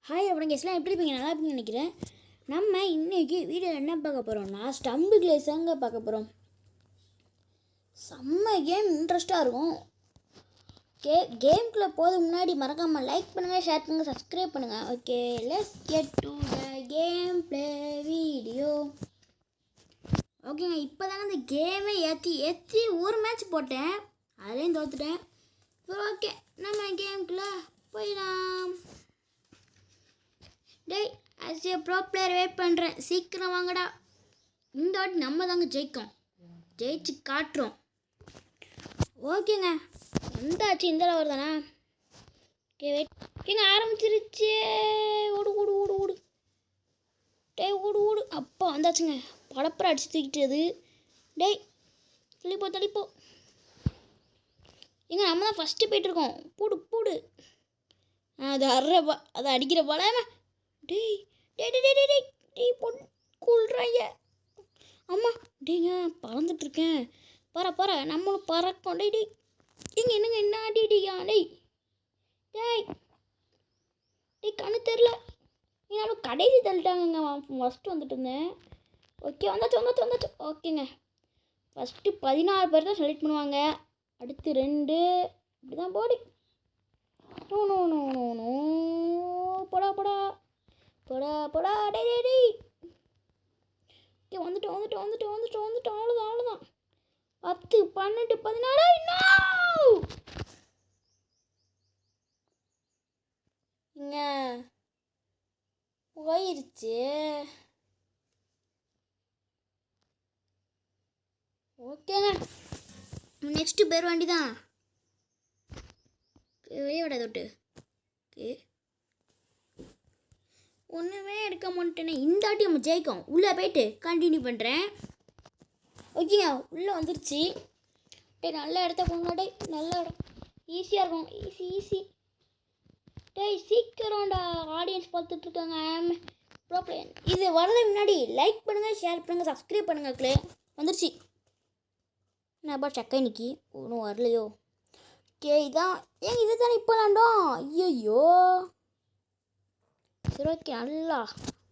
Hi அப்படிங்க எல்லாம் எப்படி இருப்பீங்க? நல்லா இருப்பீங்கன்னு நினைக்கிறேன். நம்ம இன்றைக்கி வீடியோ என்ன பார்க்க போகிறோம்னா ஸ்டம்பு கிளேஸாங்க பார்க்க போகிறோம். செம்ம கேம், இன்ட்ரெஸ்ட்டாக இருக்கும். கேம்குள்ளே போகிறதுக்கு முன்னாடி மறக்காமல் லைக் பண்ணுங்கள், ஷேர் பண்ணுங்கள், சப்ஸ்கிரைப் பண்ணுங்கள். Okay, let's get to the game play video. ஓகேங்க, இப்போ தாங்க இந்த கேமே ஏற்றி ஒரு மேட்ச் போட்டேன், அதுலேயும் தோற்றுட்டேன். சரி, ஓகே, நம்ம கேமுக்குள்ளே போயிடலாம். டேய், as a pro player wait பண்ணுறேன், சீக்கிரம் வாங்கடா. இந்த வாட்டி நம்ம தாங்க ஜெயிச்சு காட்டுறோம். ஓகேங்க, வந்தாச்சு. இந்த வருதானா? Okay, wait. ஓகேங்க, ஆரம்பிச்சிருச்சு. ஓடு ஓடு ஓடு ஓடு டேய், ஓடு. அப்பா வந்தாச்சுங்க. படப்பரை அடிச்சு தூக்கிட்டது. டேய், தள்ளிப்போ. ஏங்க, நம்ம தான் ஃபஸ்ட்டு போய்ட்டுருக்கோம். போடு. அது அடிக்கிற பாலாம. டேய் கூழ்றாங்க. அம்மா, டேங்க பறந்துட்டுருக்கேன். பற நம்மளும் பறக்கோம். டேய் என்னங்க என்ன அடிடியா? டேய் கண்ணு தெரில. என்னாலும் கடைசி தள்ளிட்டாங்கங்க. ஃபஸ்ட்டு வந்துட்டு இருந்தேன். ஓகே, வந்தாச்சு. ஓகேங்க, ஃபஸ்ட்டு 16 பேர் தான் செலக்ட் பண்ணுவாங்க. அடுத்து 2 இப்படி தான் போடி. நோ போடா டேய். ஓகே, வந்துட்டோம். அவ்வளோதான். 10 12 14 இங்க போயிருச்சு. ஓகேங்க, நெக்ஸ்ட்டு பேர் வண்டி தான். வெளியே விட தொட்டு. ஓகே, ஒன்றுமே எடுக்க மாட்டேனே. இந்த வாட்டி நம்ம ஜெயிக்கும். உள்ளே போயிட்டு கண்டினியூ பண்ணுறேன். ஓகேங்க, உள்ளே வந்துருச்சு. டேய், நல்ல இடத்த கொண்டு. டேய், நல்ல இடம். ஈஸியாக இருக்கும். ஈஸி. டேய், சீக்கிரம்டா. ஆடியன்ஸ் பார்த்துட்ருக்காங்க. Bro player. இது வரதுக்கு முன்னாடி லைக் பண்ணுங்கள், ஷேர் பண்ணுங்கள், சப்ஸ்கிரைப் பண்ணுங்கள். வந்துருச்சு. நான் செக்கை நிற்கி ஒன்றும் வரலையோ. ஓகே, இதான் இது தானே இப்போ விளாண்டோம். ஐயோ, சரி, ஓகே.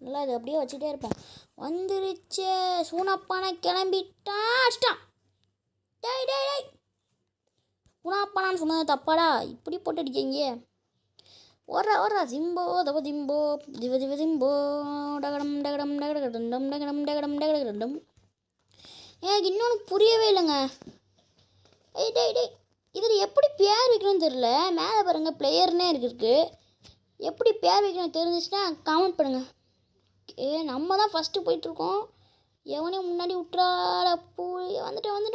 நல்லா இது அப்படியே வச்சுட்டே இருப்போம். வந்துருச்சு. சூனாப்பானை கிளம்பிட்டான். டேய் சூனாப்பானான்னு சொன்னது தப்பாடா. இப்படி போட்டு அடிக்கீங்க. ஓடுறா ஜிம்போ ஜிம்போ டகடம் எனக்கு இன்னொன்று புரியவே இல்லைங்க. டேய் இதில் எப்படி பேர் வைக்கணும்னு தெரில. மேலே பாருங்கள், பிளேயர்னே இருக்கு. எப்படி பேர் வைக்கணும் தெரிஞ்சிச்சுன்னா கமெண்ட் பண்ணுங்கள். ஓகே, நம்ம தான் ஃபஸ்ட்டு போயிட்டுருக்கோம். எவனையும் முன்னாடி விட்டுறால.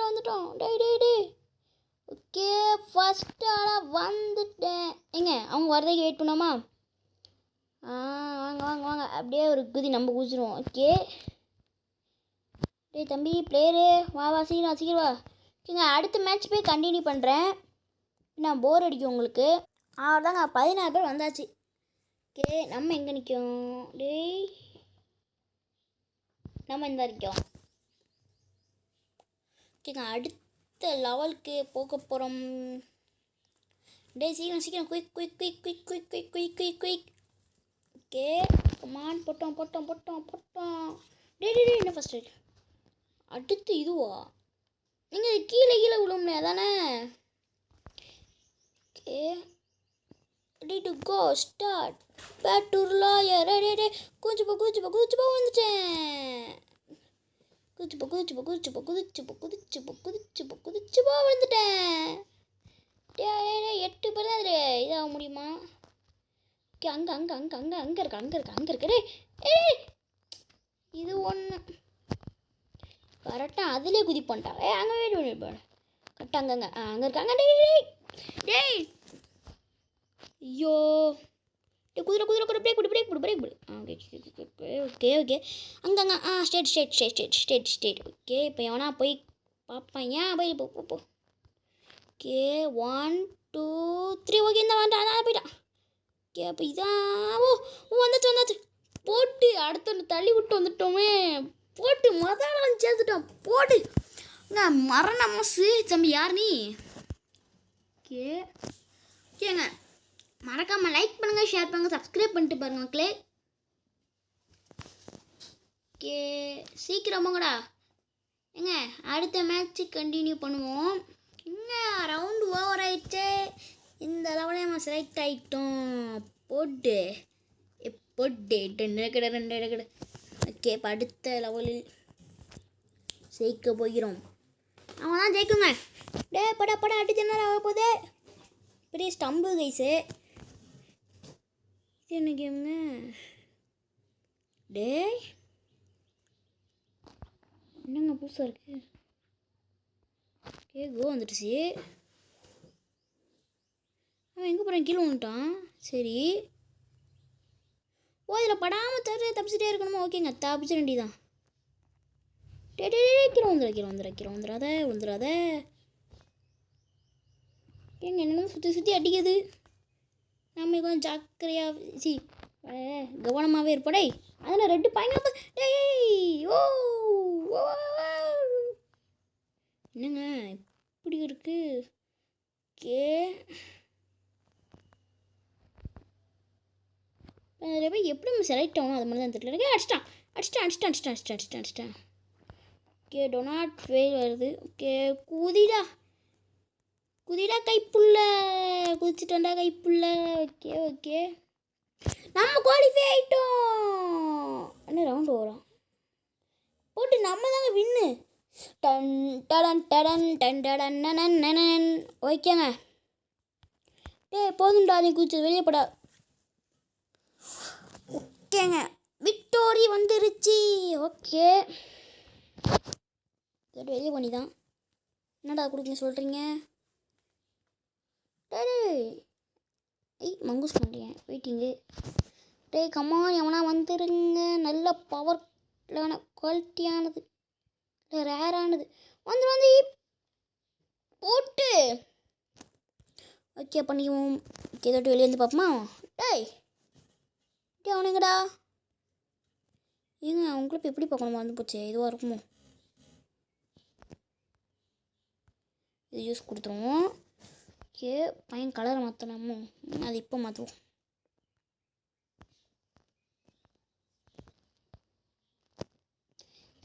வந்துட்டோம். டேய். ஓகே, ஃபஸ்ட்டு ஆளாக வந்துட்டேன். அவங்க வரதைக்கு வெயிட் பண்ணோமா? வாங்க. அப்படியே ஒரு குதி நம்ம குதிச்சிருவோம். ஓகே, டேய் தம்பி பிளேயரு, வா சீக்கிரம் வா. ஓகேங்க, அடுத்த மேட்ச் போய் கண்டினியூ பண்ணுறேன். நான் போர் அடிக்கும் உங்களுக்கு. அவ்வளோதாங்க, 16 பேர் வந்தாச்சு. ஓகே, நம்ம எங்கே நிற்கும்? டேய், நம்ம இந்த நிற்கும். ஓகேங்க, அடுத்த லெவலுக்கு போக போகிறோம். டேய், சீக்கிரம் குயிக். ஓகே, கமான், போட்டோம். டேய் என்ன ஃபஸ்ட்டு? அடுத்து இதுவா? நீங்கள் கீழே விழும்ல அதானே? Okay, ready to go, start. Back to lawyer. டேய் குதிச்சு போ வந்துட்டேன். குதிச்சு போ வந்துட்டேன். டேய் 8 பேர் தான் அதில் இதாக முடியுமா? ஓகே, அங்கே இருக்கு. டேய் இது ஒன்று கரெக்டாக அதிலே குதிப்போன்ட்டா. அங்கே வெயிட் பண்ணிப்போம். கரெக்டாக அங்கே இருக்காங்க. டேய் ஐயோ, குதிரை பிரேக் போடு. ஓகே. அங்கங்க ஸ்டேட். ஓகே, இப்போ எவனா போய் பார்ப்பேன். ஏன் போய் போ. ஓகே, 1 2 3. ஓகே, இந்த போயிட்டான். ஓகே, அப்போ இதான். வந்துச்சு. போட்டு அடுத்த தள்ளி விட்டு வந்துட்டோமே. போட்டு மொதல் சேர்த்துட்டோம். போட்டு மரண மாசு தம்பி. யார் நீ? ஓகேங்க, மறக்காமல் லைக் பண்ணுங்கள், ஷேர் பண்ணுங்கள், சப்ஸ்கிரைப் பண்ணிட்டு பாருங்க மக்களே. ஓகே, சீக்கிரமாங்கடா. ஏங்க அடுத்த மேட்ச்சு கண்டினியூ பண்ணுவோம். இங்கே ரவுண்டு ஓவர் ஆயிடுச்சு. இந்த லெவலில் நம்ம செலக்ட் ஆகிட்டோம். போட்டு போட்டு 2 கடை. ஓகே, இப்போ அடுத்த லெவலில் ஜெயிக்க போகிறோம். அவன் தான் ஜெயிக்குங்க. டே படம் அடிச்சு என்ன ஆக போகுது? பெரிய ஸ்டம்பு கைஸு. இது என்ன கேமுங்க? டே என்னங்க புதுசாக இருக்குது? ஓகே, கோ வந்துடுச்சு. அவன் எங்கே போகிறான்? கீழே வந்துட்டான். சரி, ஓ இதில் படாமல் தப்பிச்சிட்டே இருக்கணுமா? ஓகேங்க, தப்பிச்சு ரெண்டி தான். கீழே வந்துடாத. ஏங்க என்னென்ன சுற்றி அடிக்குது. நம்ம கொஞ்சம் ஜாக்கிரதையாக கவனமாகவே இருப்படே. அதில் ரெட்டு பாயிண்ட். டேய் ஓ என்னங்க இப்படி இருக்கு? ஓகே, அதில் போய் எப்படி நம்ம செலக்ட் ஆகணும் அது மாதிரி தான் தெரியல. அடிச்சிட்டான். ஓகே, டொனாட் ஃபெயில் வருது. ஓகே, குதிடா கைப்புள்ள. குதிச்சுட்டான்டா கைப்புள்ள. ஓகே, நம்ம குவாலிஃபை ஆகிட்டோம். என்ன ரவுண்டு வரும் போட்டு நம்ம தாங்க வின்னு. ஓகேங்க. போதும்டா, நீ குதிச்சது வெளியே படா. ஓகேங்க, விக்டோரி வந்துருச்சு. ஓகே, வெளியே பண்ணிதான். என்னடா கொடுக்க சொல்கிறீங்க? மங்கூஸ் பண்ணுறீங்க. வெயிட்டிங்கு. கம்மா எவனா வந்துருங்க. நல்ல பவர்லான குவாலிட்டியானது, ரேரானது வந்து போட்டு. ஓகே பண்ணிக்குவோம். ஓகே, தொட்டு வெளியே வந்து பார்ப்போமா? அவனுங்கடா ஏங்க அவங்கள இப்போ எப்படி பார்க்கணுமா? வந்து போச்சு, இதுவாக இருக்குமோ? இது யூஸ் கொடுத்துருவோம். ஓகே, பையன் கலரை மாற்றலாமோ? அது இப்போ மாற்றுவோம்.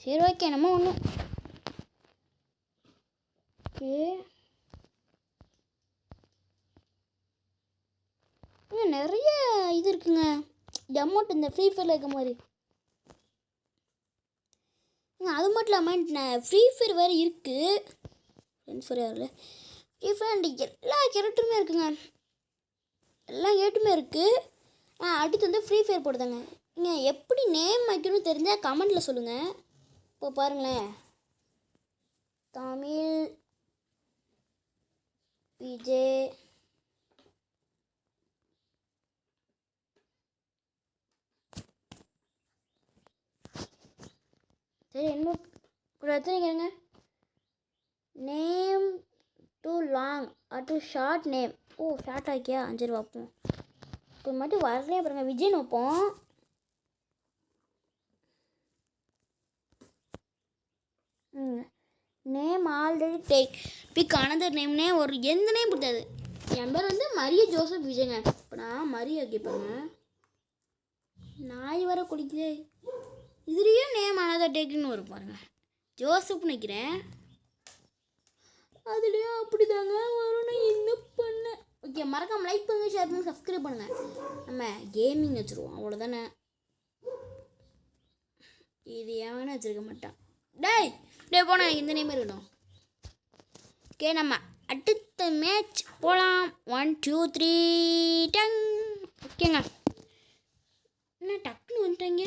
சரி, ஓகே, நம்ம ஒன்றும். ஓகே, நிறைய இது இருக்குங்க. அமௌண்ட் இந்த ஃப்ரீ ஃபயரில் இருக்க மாதிரி. அது மட்டும் இல்லாமல் ஃப்ரீ ஃபயர் வேறு இருக்குது. ஃப்ரெண்ட்ஸ் ஃபயர் யாரில் ஃப்ரீ ஃபயர் எல்லா கேரக்டருமே இருக்குங்க. எல்லா கேட்டுமே இருக்குது. அடுத்து வந்து ஃப்ரீ ஃபயர் போடுதாங்க. நீங்கள் எப்படி நேம் வைக்கணும்னு தெரிஞ்சால் கமெண்டில் சொல்லுங்கள். இப்போ பாருங்களேன், தமிழ் விஜய் சரி, இன்னும் ஒரு வச்சுருக்கேங்க. Name too long too short name. Oh short ஆக்கியா? சரி வைப்போம். இப்போ மட்டும் வரலையே பாருங்க, விஜய்னு வைப்போம். Name already take pick another நேம்னே ஒரு எந்த நேம் பிடிக்காது. என் பேர் வந்து மரிய ஜோசப் விஜய்ங்க. இப்போ நான் மரிய கேட்பாங்க. நாய் வர குடிக்குதே. இதுலேயும் நேம் அனதர் டேக்குன்னு வரும் பாருங்க. ஜோசப்னு நிற்கிறேன். அதுலேயும் அப்படி தாங்க வரும். நான் என்ன பண்ணேன்? ஓகே, மறக்காமல் லைக் பண்ணுங்கள், ஷேர் பண்ணுங்கள், சப்ஸ்கிரைப் பண்ணுங்கள். நம்ம கேமிங் வச்சுருவோம், அவ்வளோதானே. இது ஏன்னு வச்சுருக்க மாட்டான். டே போனா இந்த நேம் இருக்கணும். ஓகே, நம்ம அடுத்த மேட்ச் போகலாம். 1 2 3 10. ஓகேங்க, என்ன டக்குன்னு வந்துட்டாங்க.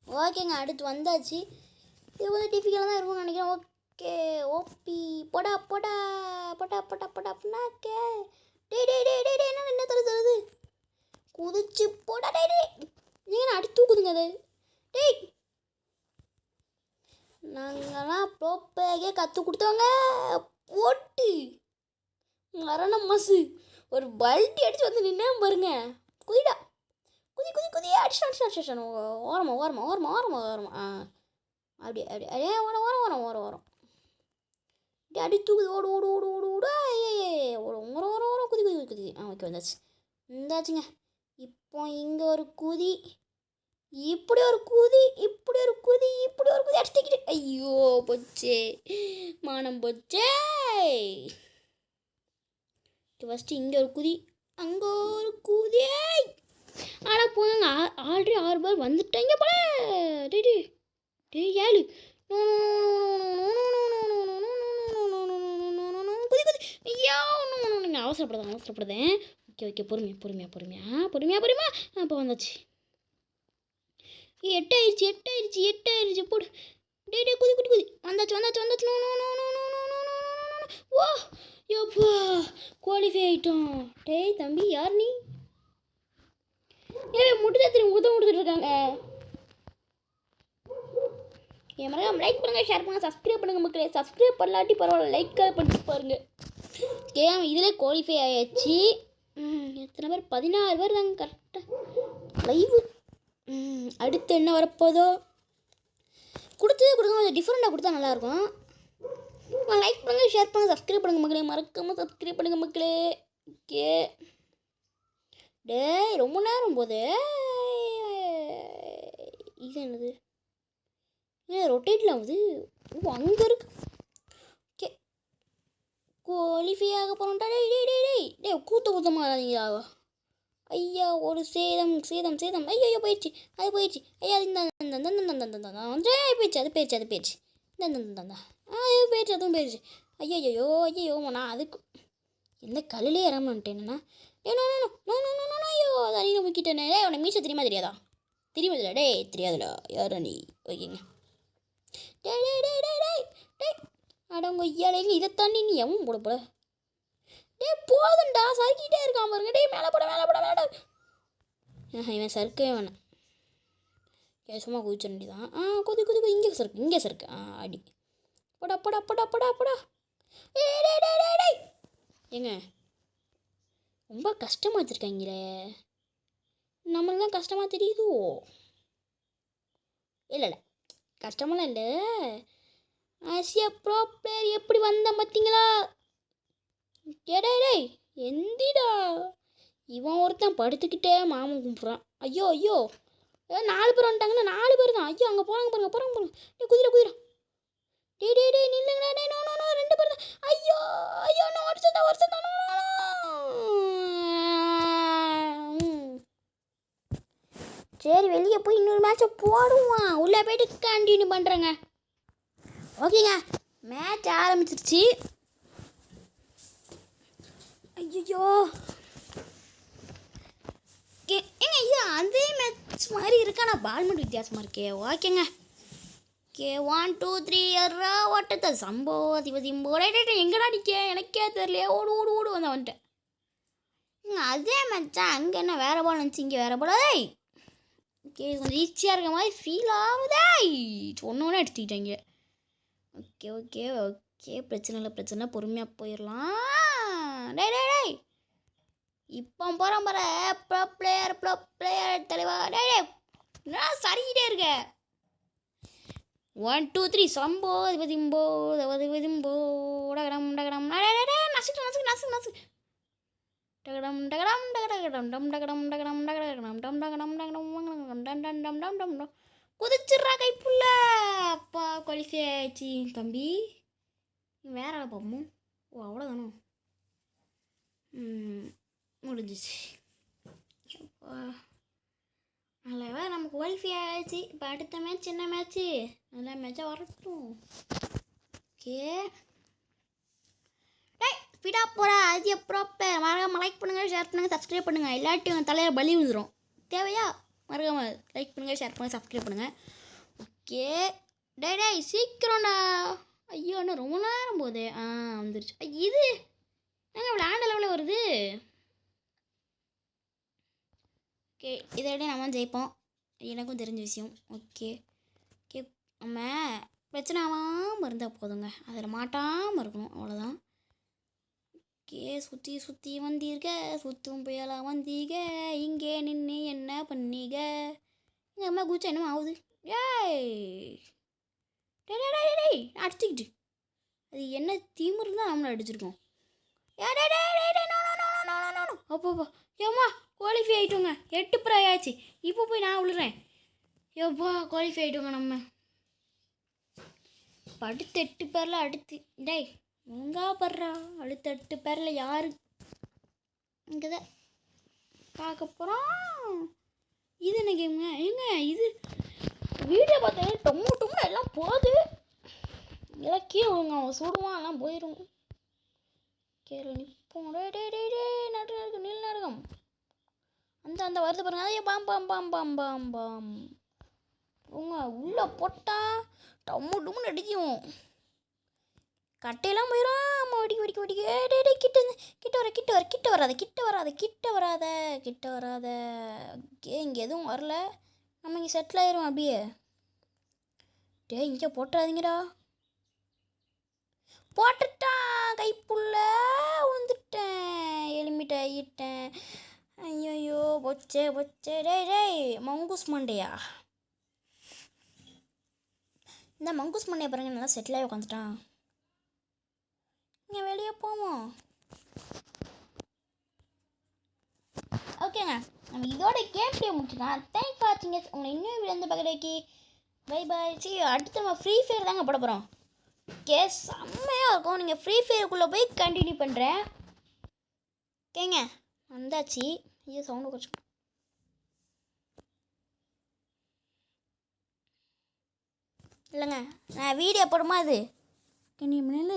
ஓகேங்க, அடுத்து வந்தாச்சு. இது வந்து டிஃபிகலாக தான் இருக்கும்னு நினைக்கிறேன். ஓகே, ஓபி போடா அப்படின்னாக்கே. என்ன தருது குதிச்சு போடா. ஏன்னா அடி தூக்குதுங்க அது. நாங்கள்லாம் ப்ரோப்பேகே கற்றுக் கொடுத்தவங்க. போட்டு மரண மாசு ஒரு பல்ட்டி அடித்து வந்து நின்னா பாருங்க. குதிடா, குதி அடிச்சு ஓரமா. அப்படியே ஓரம். அடி தூக்குது ஓடு ஓடு ஓடு ஓடு ஓடு ஒரு ஒரு ஒரு ஒரு குதி குதி குதி ஓகே வந்தாச்சு இந்தாச்சுங்க. இப்போ இங்கே ஒரு குதி, இப்படி ஒரு குதி, இப்படி ஒரு குதி, இப்படி ஒரு குதி அடிச்சுக்கிட்டு ஐயோ போச்சே, மானம் போச்சே. ஃபஸ்ட்டு இங்கே ஒரு குதி, அங்கே ஒரு குதி. ஆனால் போங்க ஆல்ரெடி 6 பேர் வந்துட்டாங்க போல. டே 7 குதி குதி ஐயோ நீங்கள் அவசரப்படுதேன். ஓகே பொறுமையா அப்போ வந்தாச்சு. 8 ஆயிடுச்சு போடு. டே குதி வந்தாச்சு. ஓ யோப்பா குவாலிஃபை ஆகிட்டோம். டேய் தம்பி யார் நீ? முடிச்சு கொடுத்துட்டு இருக்காங்க. என் மறக்காம லைக் பண்ணுங்கள், ஷேர் பண்ணுங்கள், சப்ஸ்கிரைப் பண்ணுங்கள் மக்களே. சப்ஸ்கிரைப் பண்ணலாட்டி பரவாயில்ல, லைக்காக பண்ணிட்டு பாருங்கள். கேம் இதில் குவாலிஃபை ஆயாச்சு. எத்தனை பேர்? 16 பேர் தாங்க கரெக்டாக லைவு. அடுத்து என்ன வரப்போதோ? கொடுத்ததே கொடுங்க, கொஞ்சம் டிஃப்ரெண்ட்டாக கொடுத்தா நல்லாயிருக்கும். லைக் பண்ணுங்கள், ஷேர் பண்ணுங்கள், சப்ஸ்கிரைப் பண்ணுங்கள் மக்களே. மறக்காமல் சப்ஸ்கிரைப் பண்ணுங்கள் மக்களே. ஓகே டேய் ரொம்ப நேரம் போதே. இது என்னது? ரொட்டேட்டில் ஆகுது. ஓ அங்கே இருக்கு. ஓகே குவாலிஃபை ஆக போகிறோம்டா. டேய் கூத்தமாக ஆகாதீங்களா? ஐயா ஒரு சேதம் ஐயோ போயிடுச்சு. ஐயா அது போயிடுச்சு அதுவும் போயிடுச்சு. ஐயோ நான் அதுக்கு எந்த கல்லிலே இறமான்ட்டேன்னா ஐயோ அதை நீ முக்கிட்டேனே. உன்னை மீசை தெரியாதா? தெரியாதுல யாரா நீ? ஓகேங்க. டேய் அடங்க ஐயாலேங்க இதை தாண்டி நீ எவன் போட போதுண்டா, சறுக்கிட்டே இருக்கான் பாருங்க. மேலே போட இவன் சறுக்கவே வேணாம். சும்மா குதிச்ச வேண்டி தான். குதி இங்கே சறுக்கு அடி போடா. ஏங்க ரொம்ப கஷ்டமாக வச்சுருக்காங்களே. நம்மளுக்கு தான் கஷ்டமாக தெரியுதோ? இல்லை கஷ்டமெல்லாம் இல்லை. ஆசியா ப்ரோ பிளேயர் எப்படி வந்தான் பார்த்தீங்களா? டேய் எந்திடா. இவன் ஒருத்தன் படுத்துக்கிட்டே மாமன் கும்பிட்றான். ஐயோ 4 பேர் வந்துட்டாங்கன்னா 4 பேர் தான். ஐயோ அங்கே போகிறாங்க பாருங்க. குதிரை டேய் நில்லுங்கடா. நோ 2 பேர் தான். ஐயோ நான் வருஷம் தான். சரி வெளியே போய் இன்னொரு மேட்சை போடுவான். உள்ளே போய்ட்டு கண்டினியூ பண்ணுறேங்க. ஓகேங்க மேட்ச் ஆரம்பிச்சிருச்சு. ஐயோ ஏங்க ஐயா அதே மேட்ச் மாதிரி இருக்கா? நான் பால் மட்டும் வித்தியாசமாக இருக்கே. ஓகேங்க 1 2 3 ஓட்டத்தை சம்போ அதிபதிம்போட எங்கடா நிற்க எனக்கே தெரியலையே. ஓடு வந்துட்டேன். அதே மேட்ச்சா? அங்கே என்ன வேறு பால் நினச்சி இங்கே வேறு பால். ஓகே கொஞ்சம் ஈஸியாக இருக்க மாதிரி ஃபீல் ஆகுதே. சொன்னோன்னே எடுத்துக்கிட்டாங்க. ஓகே பிரச்சனை இல்லை பொறுமையாக போயிடலாம். டேய் இப்போ போகிறோம் பாரு. ப்ரோ பிளேயர் தலைவா. டேய் நான் சரிக்கிட்டே இருக்க. 1 2 3 சம்போ அதிபதிம்போ டகடம் நசு குதிச்சிட்றா கைப்புள்ள. அப்பா குவாலிஃபை ஆயிடுச்சு தம்பி. வேற பார்ப்போம். ஓ அவ்வளோதானோ? முடிஞ்சிச்சு. நல்ல நமக்கு குவாலிஃபை ஆயிடுச்சு. இப்போ அடுத்த மேட்ச் என்ன மேட்ச்சு? நல்ல மேட்சாக வரட்டும். ஓகே ஸ்பீடாக போகிறா. அது ப்ராப்பர். மறக்காமல் லைக் பண்ணுங்கள், ஷேர் பண்ணுங்கள், சப்ஸ்கிரைப் பண்ணுங்கள். எல்லாட்டையும் தலையில் பலி விழுந்துடும். தேவையா? மறக்காமல் லைக் பண்ணுங்கள், ஷேர் பண்ணுங்கள், சப்ஸ்கிரைப் பண்ணுங்கள். ஓகே டேய் சீக்கிரம்டா. ஐயோ இன்னும் ரொம்ப நேரம் போகுது. வந்துருச்சு. இது நாங்கள் விளையாண்ட லெவலில் வருது. ஓகே இதோட நம்ம ஜெயிப்போம். எனக்கும் தெரிஞ்ச விஷயம். ஓகே நம்ம பிரச்சனை ஆகாமல் இருந்தால் போதுங்க. அதில் மாட்டாமல் இருக்கணும், அவ்வளோதான். ஓகே சுற்றி வந்தீங்க, சுற்றும் புயலாக வந்தீங்க, இங்கே நின்று என்ன பண்ணீங்க? எங்கள் அம்மா குச்சா என்னமோ ஆகுது. டேய் அடிச்சுக்கிட்டு அது என்ன திமிரு தான் நம்மளை அடிச்சிருக்கோம். அப்பப்பா ஏம்மா குவாலிஃபை ஆகிட்டோங்க. 8 ப்ரை ஆச்சு. இப்போ போய் நான் விழுறேன். எப்பா குவாலிஃபை ஆகிட்டோங்க நம்ம. இப்போ அடுத்த 8 பேரில் அடுத்து டேய் ஒழுங்கா படுறா. அடுத்த 8 பேரில் யாரு இங்கே தான் பார்க்க போகிறோம். இது என்ன கேமுங்க? ஏங்க இது வீடியோ பார்த்தேன் டொம்முன்னு எல்லாம் போகுது. எல்லாம் கீழே விழுங்க. அவன் சுடுவான் எல்லாம் போயிடும். கீழே நிற்போம். நடுக்கம் நீல் நடுக்கம் அந்த வருது பாருங்க. அதே bomb bomb bomb bomb bomb bomb உங்க உள்ளே போட்டால் டம்முன்னு அடிக்கும். கட்டையெல்லாம் போயிடும். அம்மா வெடிக்க கிட்ட வராத. ஓகே இங்கே எதுவும் வரல. நம்ம இங்கே செட்டில் ஆயிரும் அப்படியே. இங்கே போட்டுறாதீங்கடா. போட்டுட்டான். கைப்புள்ள விழுந்துட்டேன். எலிமிட் ஆகிட்டேன். ஐயோ பொச்சே டேய் மங்கூஸ் மண்டையா. இந்த மங்கூஸ் மண்டையை பாருங்க நல்லா செட்டில் ஆகி உட்காந்துட்டான். இங்கே வெளியே போவோம். ஓகேங்க நம்ம இதோட கேம் பிளே முடிச்சுக்கலாம். தேங்க்ஸ் ஃபார் வாட்சிங். உங்களை இன்னும் வீடியோ வந்து பக்கத்துக்கு பை பாய். சரி அடுத்து நம்ம ஃப்ரீ ஃபயர் தாங்க போட போகிறோம். ஓகே செம்மையாக இருக்கும். நீங்கள் ஃப்ரீ ஃபயருக்குள்ளே போய் கண்டினியூ பண்ணுறேன். ஓகேங்க வந்தாச்சு. இது சவுண்டு கொஞ்சம் இல்லைங்க நான் வீடியோ போடுமா அது கண்டினியூ பண்ணல.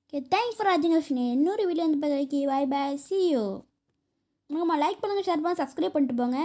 ஓகே தேங்க்ஸ் ஃபார் வாட்சிங். இன்னொரு வீடியோ வந்து பார்க்க bye bye. See you. Like பண்ணுங்கள், ஷேர் பண்ணுங்கள், சப்ஸ்கிரைப் பண்ணிட்டு போங்க.